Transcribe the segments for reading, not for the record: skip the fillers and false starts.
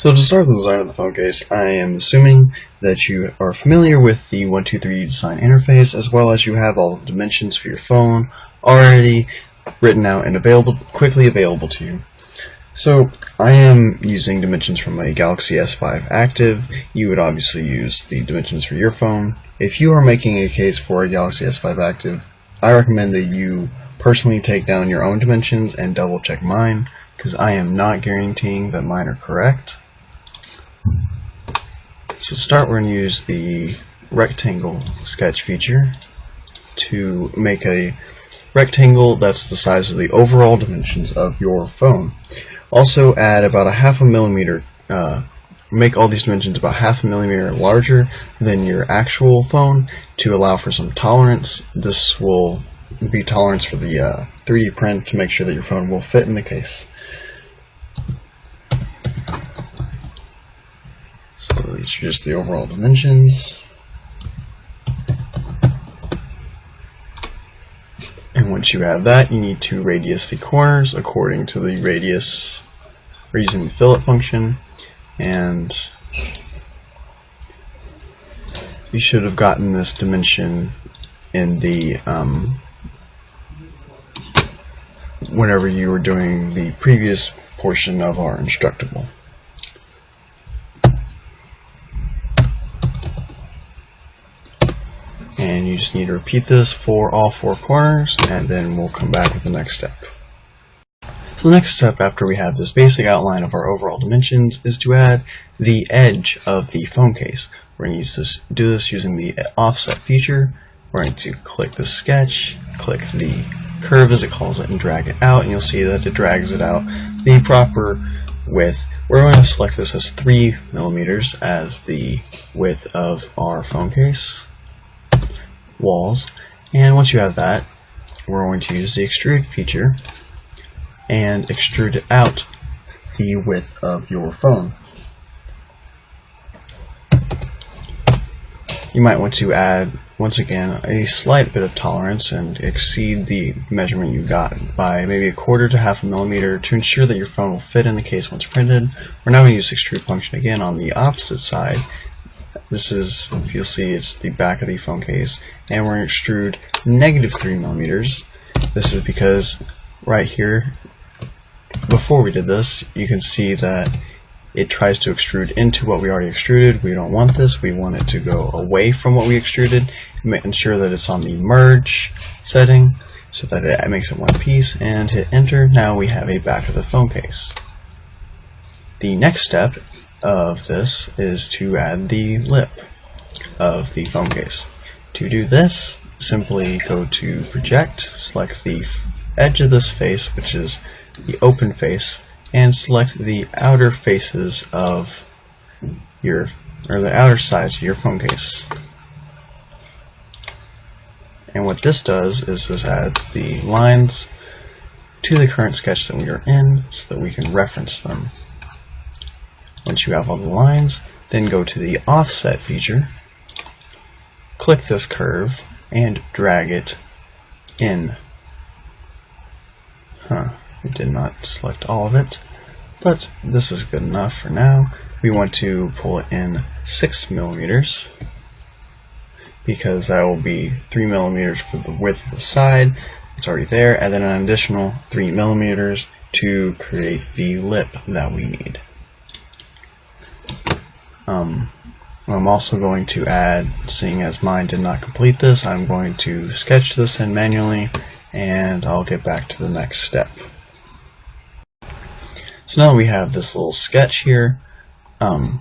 So to start the design of the phone case, I am assuming that you are familiar with the 123 design interface, as well as you have all the dimensions for your phone already written out and quickly available to you. So I am using dimensions from a Galaxy S5 Active. You would obviously use the dimensions for your phone. If you are making a case for a Galaxy S5 Active, I recommend that you personally take down your own dimensions and double check mine, because I am not guaranteeing that mine are correct. So to start, we're going to use the rectangle sketch feature to make a rectangle that's the size of the overall dimensions of your phone. Also add about a half a millimeter, make all these dimensions about half a millimeter larger than your actual phone to allow for some tolerance. This will be tolerance for the 3D print to make sure that your phone will fit in the case. So these are just the overall dimensions. And once you have that, you need to radius the corners according to the radius. We're using the fillet function, and you should have gotten this dimension in the whenever you were doing the previous portion of our Instructable. And you just need to repeat this for all four corners, and then we'll come back with the next step. So the next step, after we have this basic outline of our overall dimensions, is to add the edge of the phone case. We're going to do this using the offset feature. We're going to click the sketch, click the curve as it calls it, and drag it out, and you'll see that it drags it out the proper width. We're going to select this as 3 millimeters as the width of our phone case walls, and once you have that, we're going to use the extrude feature and extrude it out the width of your phone. You might want to add, once again, a slight bit of tolerance and exceed the measurement you got by maybe a quarter to half a millimeter to ensure that your phone will fit in the case once printed. We're now going to use the extrude function again on the opposite side. This is, if you'll see, it's the back of the phone case, and we're going to extrude -3 millimeters. This is because right here, before we did this, you can see that it tries to extrude into what we already extruded. We don't want this. We want it to go away from what we extruded, ensure that it's on the merge setting so that it makes it one piece, and hit enter. Now we have a back of the phone case. The next step of this is to add the lip of the phone case. To do this, simply go to project, select the edge of this face, which is the open face, and select the outer faces of the outer sides of your phone case. And what this does is this adds the lines to the current sketch that we are in so that we can reference them. Once you have all the lines, then go to the offset feature, click this curve, and drag it in. We did not select all of it, but this is good enough for now. We want to pull it in 6 millimeters because that will be 3 millimeters for the width of the side. It's already there, and then an additional 3 millimeters to create the lip that we need. I'm also going to add, seeing as mine did not complete this, I'm going to sketch this in manually, and I'll get back to the next step. So now we have this little sketch here that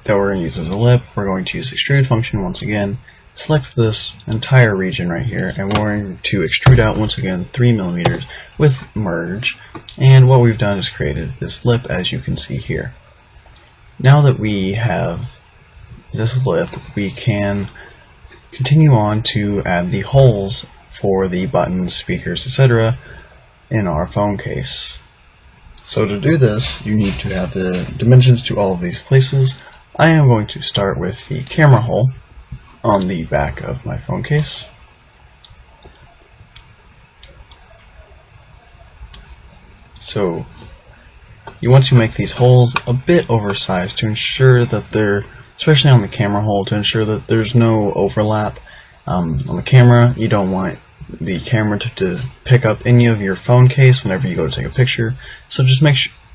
we're going to use as a lip. We're going to use the extrude function once again, select this entire region right here, and we're going to extrude out once again 3 millimeters with merge. And what we've done is created this lip, as you can see here. Now that we have this lip, we can continue on to add the holes for the buttons, speakers, etc. in our phone case. So to do this, you need to have the dimensions to all of these places. I am going to start with the camera hole on the back of my phone case. So you want to make these holes a bit oversized to ensure that they're, especially on the camera hole, to ensure that there's no overlap. On the camera, you don't want the camera to pick up any of your phone case whenever you go to take a picture, so just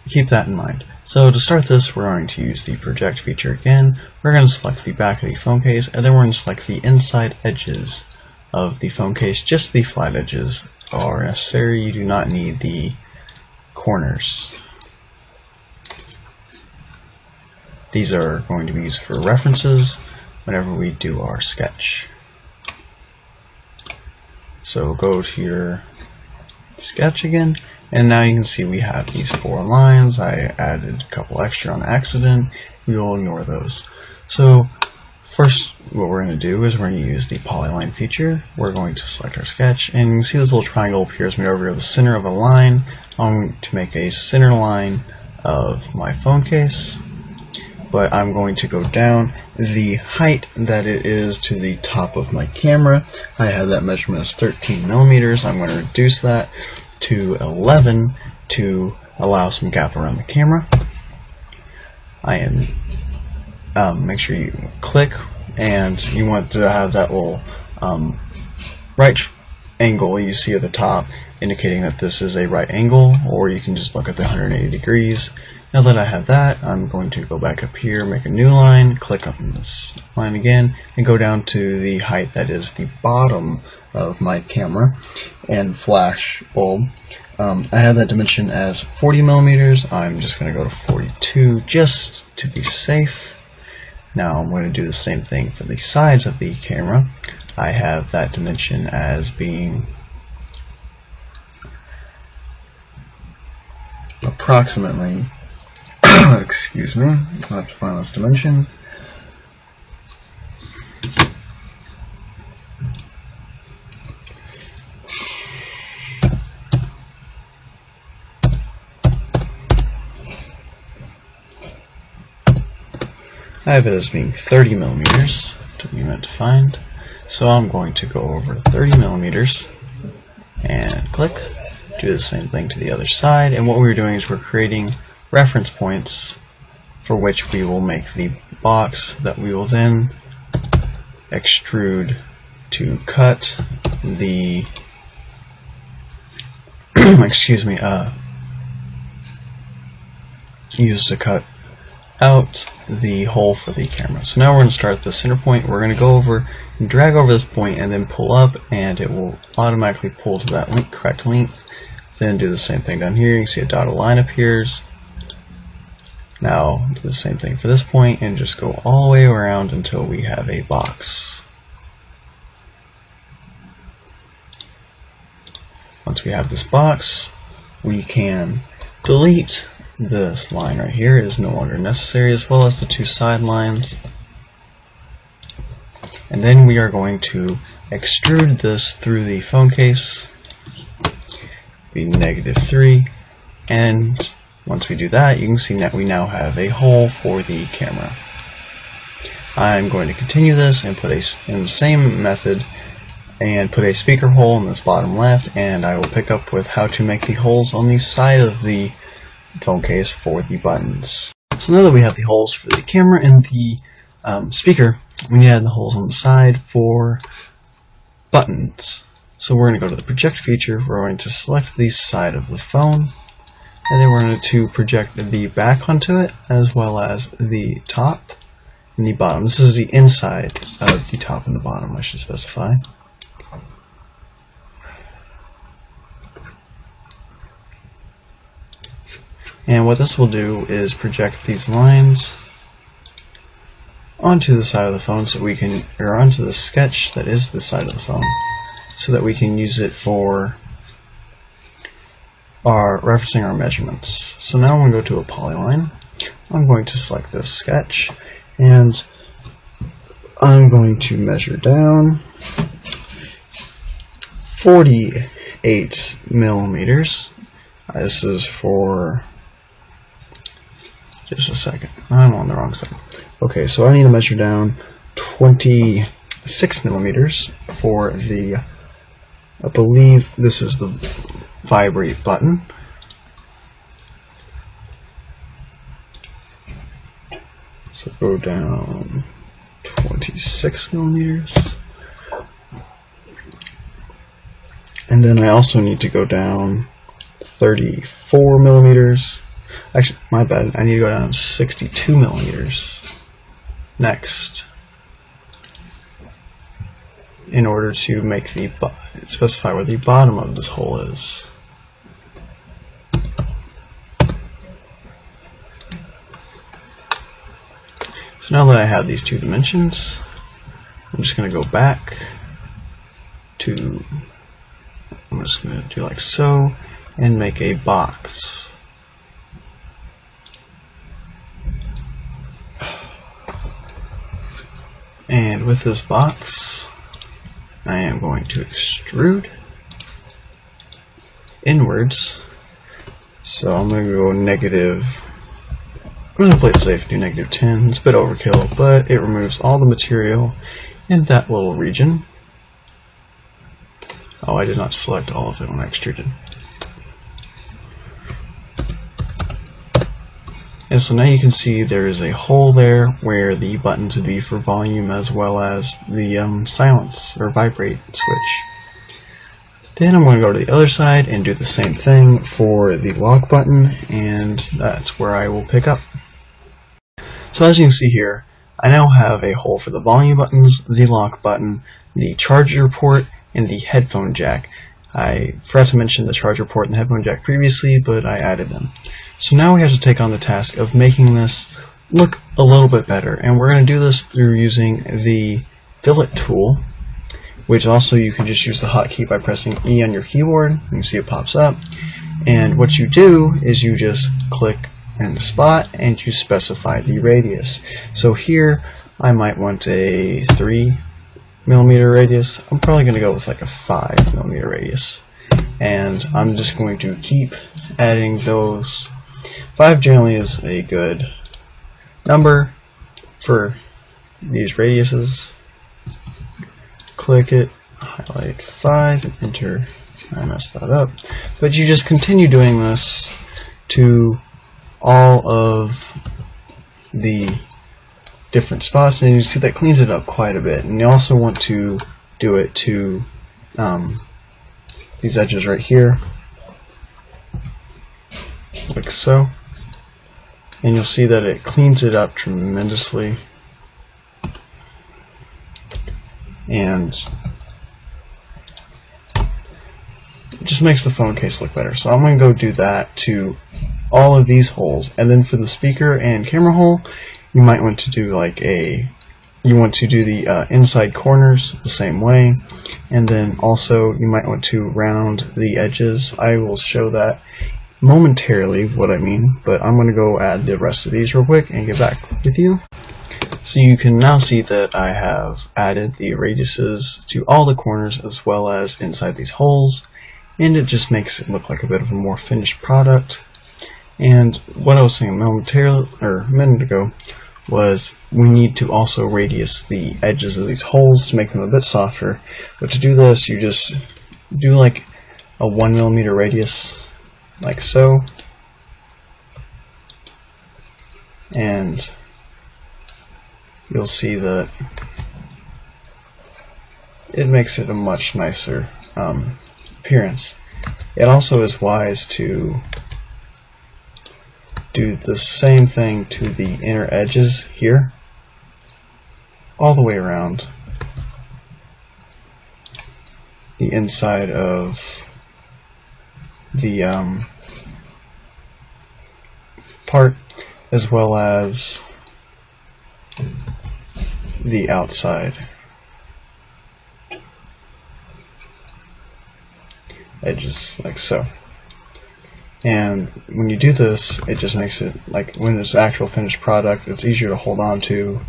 keep that in mind. So to start this, we're going to use the project feature again. We're going to select the back of the phone case, and then we're going to select the inside edges of the phone case. Just the flat edges are necessary. You do not need the corners. These are going to be used for references whenever we do our sketch. So go to your sketch again, and now you can see we have these 4 lines. I added a couple extra on accident. We will ignore those. So first, what we're going to do is we're going to use the polyline feature. We're going to select our sketch, and you can see this little triangle appears over the center of a line. I'm going to make a center line of my phone case, but I'm going to go down the height that it is to the top of my camera. I have that measurement as 13 millimeters. I'm going to reduce that to 11 to allow some gap around the camera. Make sure you click, and you want to have that little right angle you see at the top indicating that this is a right angle, or you can just look at the 180 degrees. Now that I have that, I'm going to go back up here, make a new line, click on this line again, and go down to the height that is the bottom of my camera and flash bulb. I have that dimension as 40 millimeters. I'm just going to go to 42 just to be safe. Now I'm going to do the same thing for the sides of the camera. I have that dimension as being approximately excuse me, I'll have to find this dimension. I have it as being 30 millimeters to be meant to find. So I'm going to go over 30 millimeters and click. Do the same thing to the other side, and what we're doing is we're creating reference points for which we will make the box that we will then extrude to cut the excuse me, use to cut out the hole for the camera. So now we're going to start at the center point. We're going to go over and drag over this point and then pull up, and it will automatically pull to that correct length. Then do the same thing down here. You can see a dotted line appears. Now do the same thing for this point and just go all the way around until we have a box. Once we have this box, we can delete this line right here. It is no longer necessary, as well as the 2 side lines. And then we are going to extrude this through the phone case, be -3, and once we do that, you can see that we now have a hole for the camera. I'm going to continue this and put in the same method and put a speaker hole in this bottom left, and I will pick up with how to make the holes on the side of the phone case for the buttons. So now that we have the holes for the camera and the speaker, we need to add the holes on the side for buttons. So we're going to go to the project feature. We're going to select the side of the phone, and then we're going to project the back onto it, as well as the top and the bottom. This is the inside of the top and the bottom, I should specify. And what this will do is project these lines onto the side of the phone, so we can, or onto the sketch that is the side of the phone, so that we can use it for referencing our measurements. So now I'm going to go to a polyline. I'm going to select this sketch, and I'm going to measure down 48 millimeters. This is for just a second. I'm on the wrong side. Okay, so I need to measure down 26 millimeters for the, I believe this is the vibrate button. So go down 26 millimeters. And then I also need to go down 34 millimeters. Actually, my bad. I need to go down 62 millimeters next in order to make the specify where the bottom of this hole is. So now that I have these two dimensions, I'm just going to go back to, I'm just going to do like so, and make a box. And with this box, I am going to extrude inwards. So I'm going to go negative, I'm going to play it safe, do negative 10. It's a bit overkill, but it removes all the material in that little region. Oh, I did not select all of it when I extruded. And so now you can see there is a hole there where the buttons would be for volume as well as the silence or vibrate switch. Then I'm going to go to the other side and do the same thing for the lock button, and that's where I will pick up. So as you can see here, I now have a hole for the volume buttons, the lock button, the charger port, and the headphone jack. I forgot to mention the charger port and the headphone jack previously, but I added them. So now we have to take on the task of making this look a little bit better, and we're going to do this through using the fillet tool, which also you can just use the hotkey by pressing E on your keyboard. You can see it pops up, and what you do is you just click in the spot and you specify the radius. So here I might want a 3 millimeter radius. I'm probably going to go with like a 5 millimeter radius, and I'm just going to keep adding those. 5 generally is a good number for these radiuses. Click it, highlight 5, and enter. I messed that up, but you just continue doing this to all of the different spots, and you see that cleans it up quite a bit. And you also want to do it to these edges right here, like so, and you'll see that it cleans it up tremendously, and it just makes the phone case look better. So I'm going to go do that to all of these holes, and then for the speaker and camera hole, you might want to do like the inside corners the same way, and then also you might want to round the edges. I will show that momentarily what I mean, but I'm going to go add the rest of these real quick and get back with you. So you can now see that I have added the radiuses to all the corners as well as inside these holes, and it just makes it look like a bit of a more finished product. And what I was saying a minute ago was we need to also radius the edges of these holes to make them a bit softer. But to do this, you just do like a 1 millimeter radius, like so, and you'll see that it makes it a much nicer appearance. It also is wise to do the same thing to the inner edges here, all the way around the inside of the part, as well as the outside edges, like so. And when you do this, it just makes it, like when it's actual finished product, it's easier to hold on to,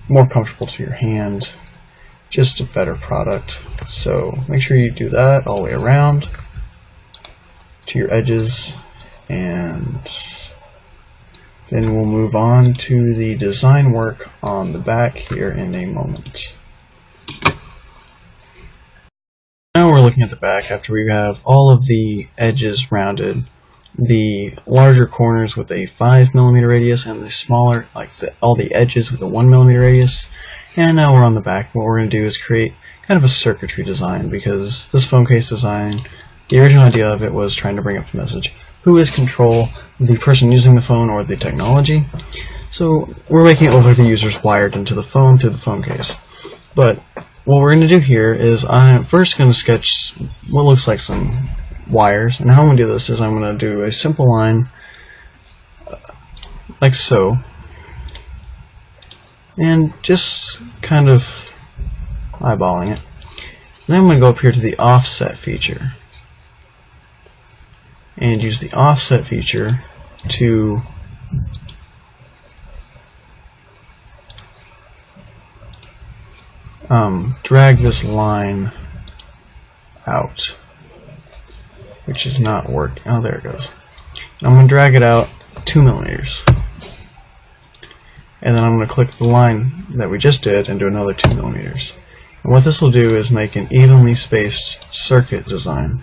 more comfortable to your hand, just a better product. So make sure you do that all the way around to your edges, and then we'll move on to the design work on the back here in a moment. Now we're looking at the back after we have all of the edges rounded the larger corners with a 5mm radius and the smaller, like all the edges with a 1mm radius. And now we're on the back. What we're going to do is create kind of a circuitry design, because this phone case design, the original idea of it was trying to bring up the message, who is control, the person using the phone or the technology? So we're making it look like the user's wired into the phone through the phone case. But what we're going to do here is I'm first going to sketch what looks like some wires, and how I'm going to do this is I'm going to do a simple line like so, and just kind of eyeballing it. Then I'm going to go up here to the offset feature and use the offset feature to drag this line out, which is not working. Oh, there it goes. And I'm going to drag it out 2mm. And then I'm going to click the line that we just did and do another 2mm. And what this will do is make an evenly spaced circuit design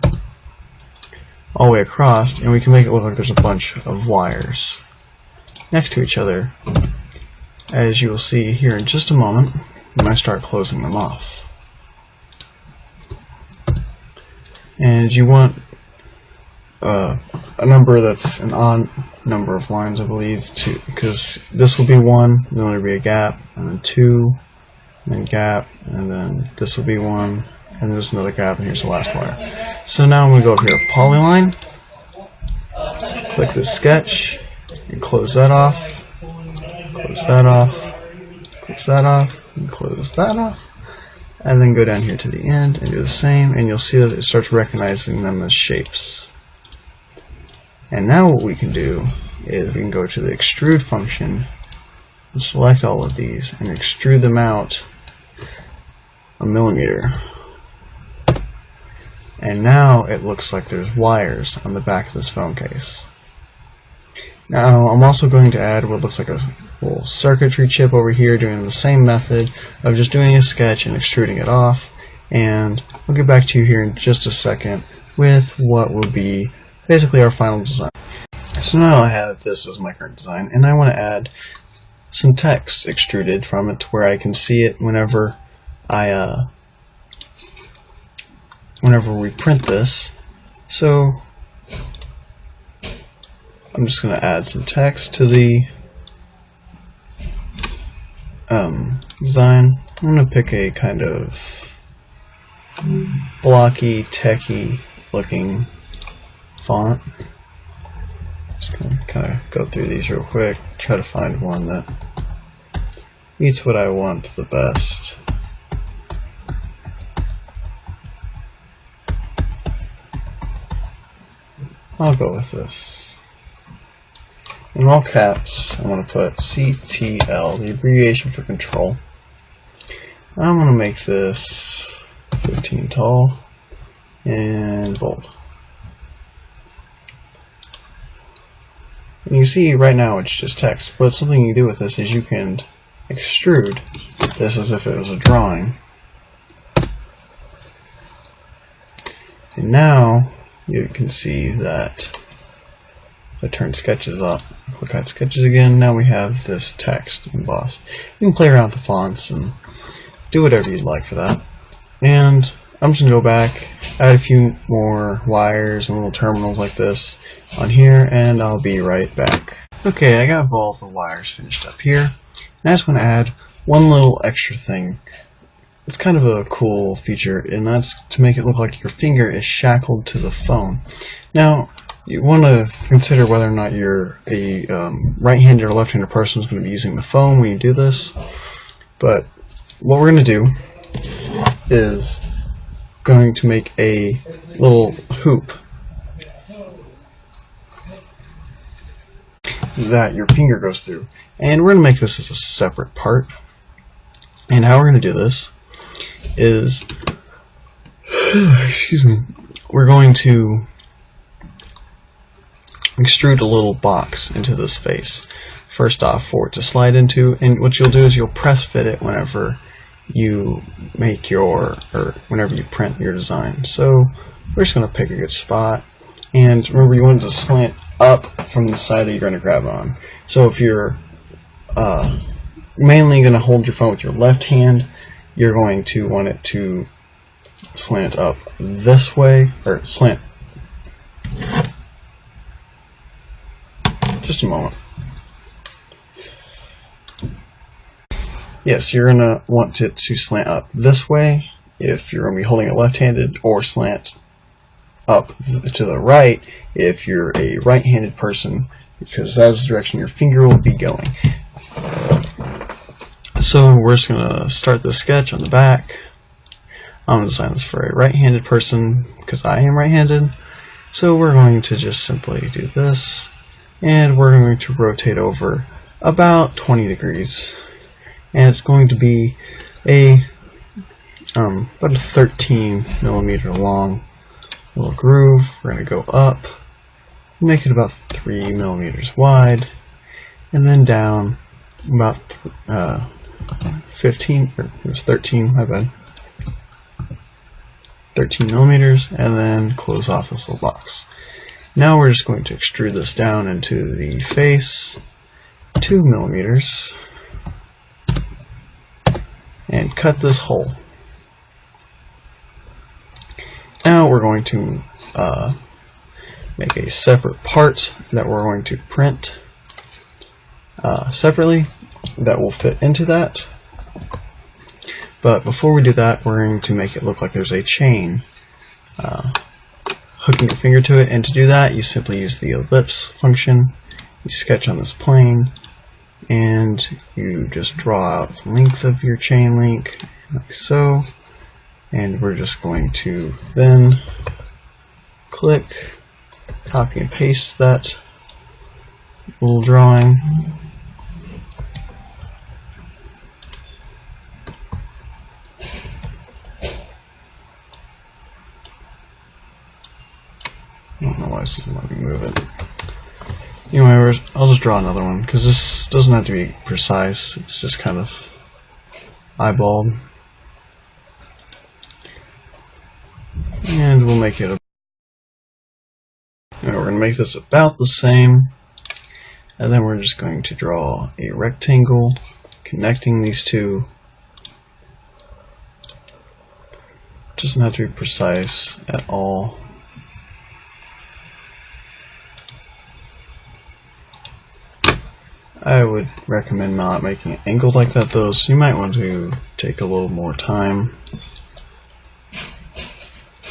all the way across, and we can make it look like there's a bunch of wires next to each other, as you will see here in just a moment when I start closing them off. And you want a number that's an odd number of lines, I believe, because this will be 1, then there will be a gap, and then 2, and then gap, and then this will be 1, and there's another gap, and here's the last wire. So now I'm going to go up here to Polyline, click the sketch, and close that off, close that off, close that off, and close that off, and then go down here to the end and do the same, and you'll see that it starts recognizing them as shapes. And now what we can do is we can go to the extrude function and select all of these and extrude them out 1mm. And now it looks like there's wires on the back of this phone case. Now I'm also going to add what looks like a little circuitry chip over here, doing the same method of just doing a sketch and extruding it off, and I'll get back to you here in just a second with what will be basically our final design. So now I have this as my current design, and I want to add some text extruded from it to where I can see it whenever we print this. So I'm just going to add some text to the design. I'm going to pick a kind of blocky, techy looking font. Just going to kind of go through these real quick, try to find one that meets what I want the best. I'll go with this. In all caps, I'm going to put CTL, the abbreviation for control. I'm going to make this 15 tall and bold. And you see right now it's just text, but something you can do with this is you can extrude this as if it was a drawing. And now you can see that if I turn sketches up, click on sketches again, now we have this text embossed. You can play around with the fonts and do whatever you'd like for that. And I'm just going to go back, add a few more wires and little terminals like this on here, and I'll be right back. Okay, I got all the wires finished up here, and I just want to add one little extra thing. It's kind of a cool feature, and that's to make it look like your finger is shackled to the phone. Now, you want to consider whether or not you're a right-handed or left-handed person who's going to be using the phone when you do this. But what we're going to do is going to make a little hoop that your finger goes through, and we're going to make this as a separate part. And how we're going to do this is, excuse me, we're going to extrude a little box into this face first off for it to slide into, and what you'll do is you'll press fit it whenever you make your, or whenever you print your design. So we're just going to pick a good spot, And remember, you want it to slant up from the side that you're going to grab on. So if you're mainly going to hold your phone with your left hand, you're going to want it to slant up this way, or slant. Just a moment. Yes, you're going to want it to slant up this way if you're going to be holding it left-handed, or slant up to the right if you're a right-handed person, because that's the direction your finger will be going. So we're just going to start the sketch on the back. I'm going to design this for a right-handed person because I am right-handed. So we're going to just simply do this, and we're going to rotate over about 20 degrees. And it's going to be about a 13 millimeter long little groove. We're going to go up, make it about 3 millimeters wide, and then down about 15, or it was 13, my bad, 13 millimeters, and then close off this little box. Now we're just going to extrude this down into the face, 2 millimeters, and cut this hole. Now we're going to make a separate part that we're going to print separately that will fit into that. But before we do that, we're going to make it look like there's a chain hooking your finger to it, and to do that you simply use the ellipse function. You sketch on this plane and you just draw out the length of your chain link like so, and we're just going to then click, copy and paste that little drawing. I don't know why this doesn't let me move it. Anyway, I'll just draw another one because this doesn't have to be precise. It's just kind of eyeballed. And we'll make it we're going to make this about the same, and then we're just going to draw a rectangle connecting these two. It doesn't have to be precise at all. I would recommend not making it angled like that though, so you might want to take a little more time.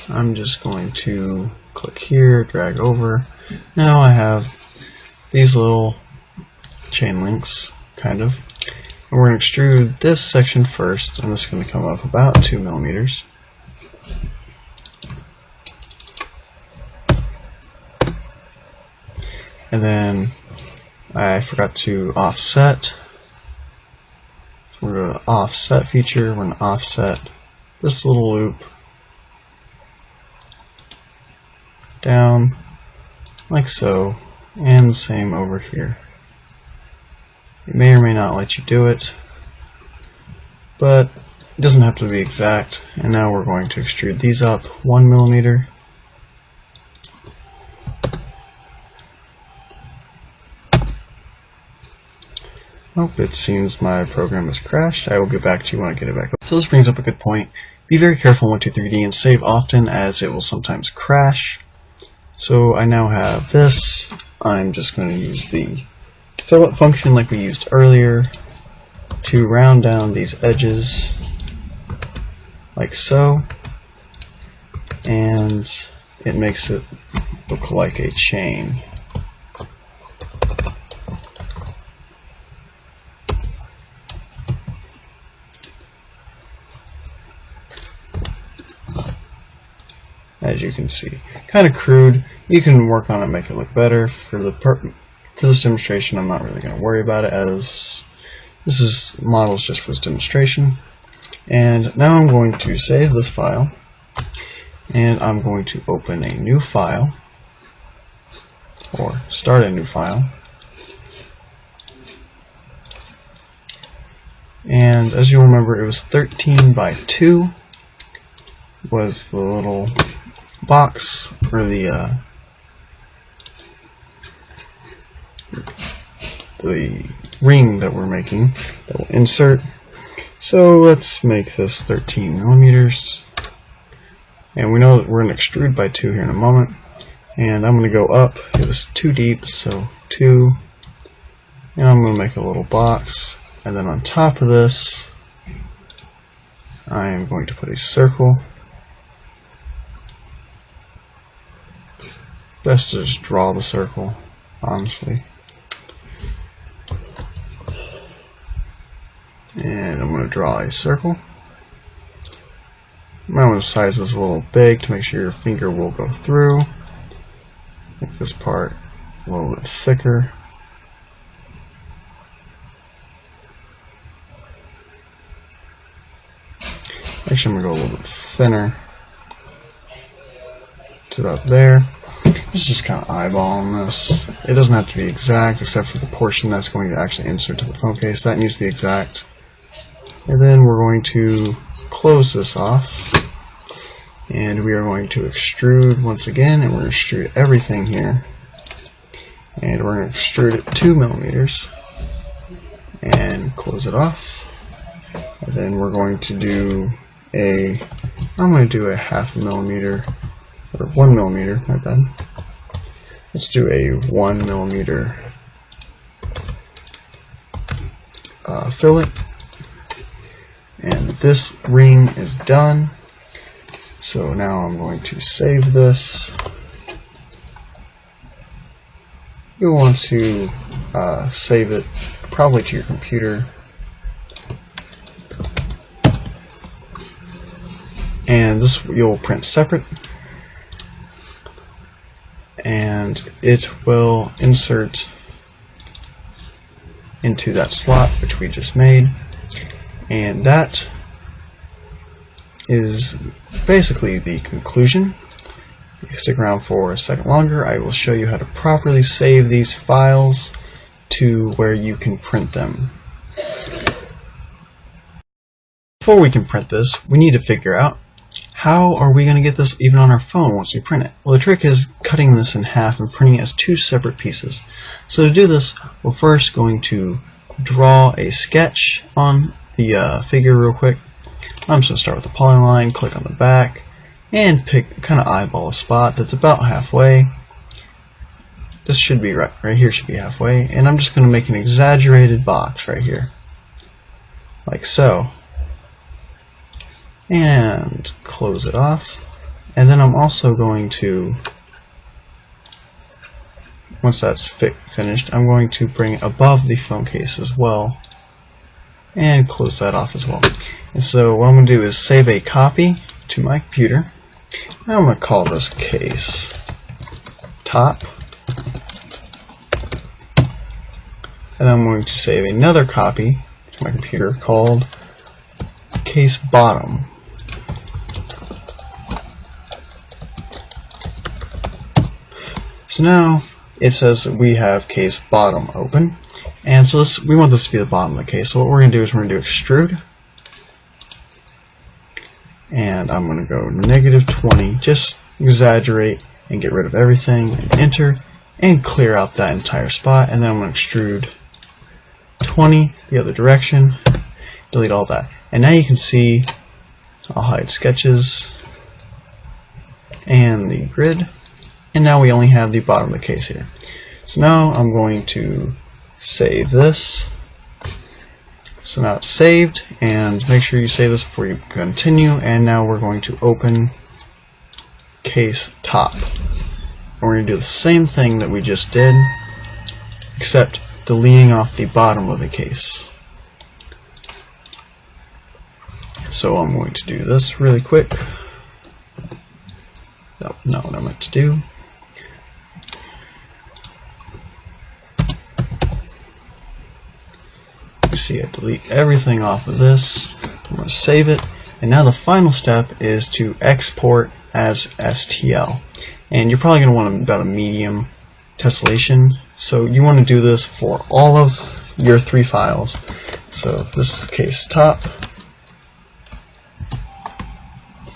I'm just going to click here, drag over. Now I have these little chain links, kind of. And we're going to extrude this section first, and this is going to come up about 2 millimeters. And then I forgot to offset. So we're going to offset feature. We're going to offset this little loop down like so, and the same over here. It may or may not let you do it, but it doesn't have to be exact. And now we're going to extrude these up 1 millimeter. Oh, it seems my program has crashed. I will get back to you when I get it back up. So this brings up a good point. Be very careful in 123D and save often, as it will sometimes crash. So I now have this. I'm just going to use the fillet function like we used earlier to round down these edges like so, and it makes it look like a chain. As you can see, kind of crude. You can work on it, make it look better. For this demonstration, I'm not really going to worry about it, as this is models just for this demonstration. And now I'm going to save this file, and I'm going to open a new file, or start a new file. And as you remember, it was 13 by 2 was the little box for the the ring that we're making that will insert. So let's make this 13 millimeters. And we know that we're going to extrude by 2 here in a moment. And I'm going to go up. It was too deep, so 2. And I'm going to make a little box. And then on top of this, I am going to put a circle. Best to just draw the circle, honestly. And I'm going to draw a circle. I might want to size this a little big to make sure your finger will go through. Make this part a little bit thicker. Actually, I'm going to go a little bit thinner. It's about there. Let's just kind of eyeballing this. It doesn't have to be exact, except for the portion that's going to actually insert to the phone case. That needs to be exact. And then we're going to close this off. And we are going to extrude once again, and we're going to extrude everything here. And we're going to extrude it 2 millimeters. And close it off. And then we're going to do I'm going to do a 0.5 millimeter, or 1 millimeter, my bad. Let's do a 1 millimeter fillet. And this ring is done. So now I'm going to save this. You'll want to save it probably to your computer. And this you'll print separate. And it will insert into that slot which we just made. And that is basically the conclusion. If you stick around for a second longer, I will show you how to properly save these files to where you can print them. Before we can print this, we need to figure out how are we going to get this even on our phone once we print it. Well, the trick is cutting this in half and printing it as 2 separate pieces. So to do this, we're first going to draw a sketch on the figure real quick. I'm just going to start with a polyline, click on the back, and kind of eyeball a spot that's about halfway. This should be right here should be halfway, and I'm just going to make an exaggerated box right here, like so, and close it off. And then I'm also going to, once that's finished, I'm going to bring it above the phone case as well, and close that off as well. And so what I'm going to do is save a copy to my computer. And I'm going to call this case top. And I'm going to save another copy to my computer called case bottom. So now it says we have case bottom open. And so we want this to be the bottom of the case. So what we're going to do is we're going to do extrude. And I'm going to go -20, just exaggerate and get rid of everything, and enter, and clear out that entire spot. And then I'm going to extrude 20 the other direction, delete all that. And now you can see, I'll hide sketches and the grid. And now we only have the bottom of the case here. So now I'm going to save this. So now it's saved, and make sure you save this before you continue. And now we're going to open case top. And we're going to do the same thing that we just did, except deleting off the bottom of the case. So I'm going to do this really quick. That was not what I meant to do. See, I delete everything off of this. I'm going to save it, and now the final step is to export as STL. And you're probably going to want about a medium tessellation, so you want to do this for all of your 3 files. So this is case top,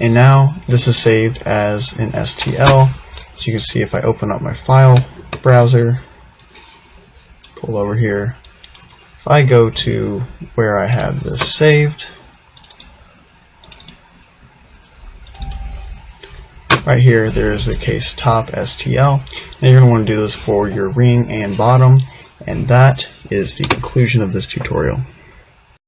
and now this is saved as an STL. So you can see if I open up my file browser, pull over here. If I go to where I have this saved, right here there's the case top STL, and you're going to want to do this for your ring and bottom, and that is the conclusion of this tutorial.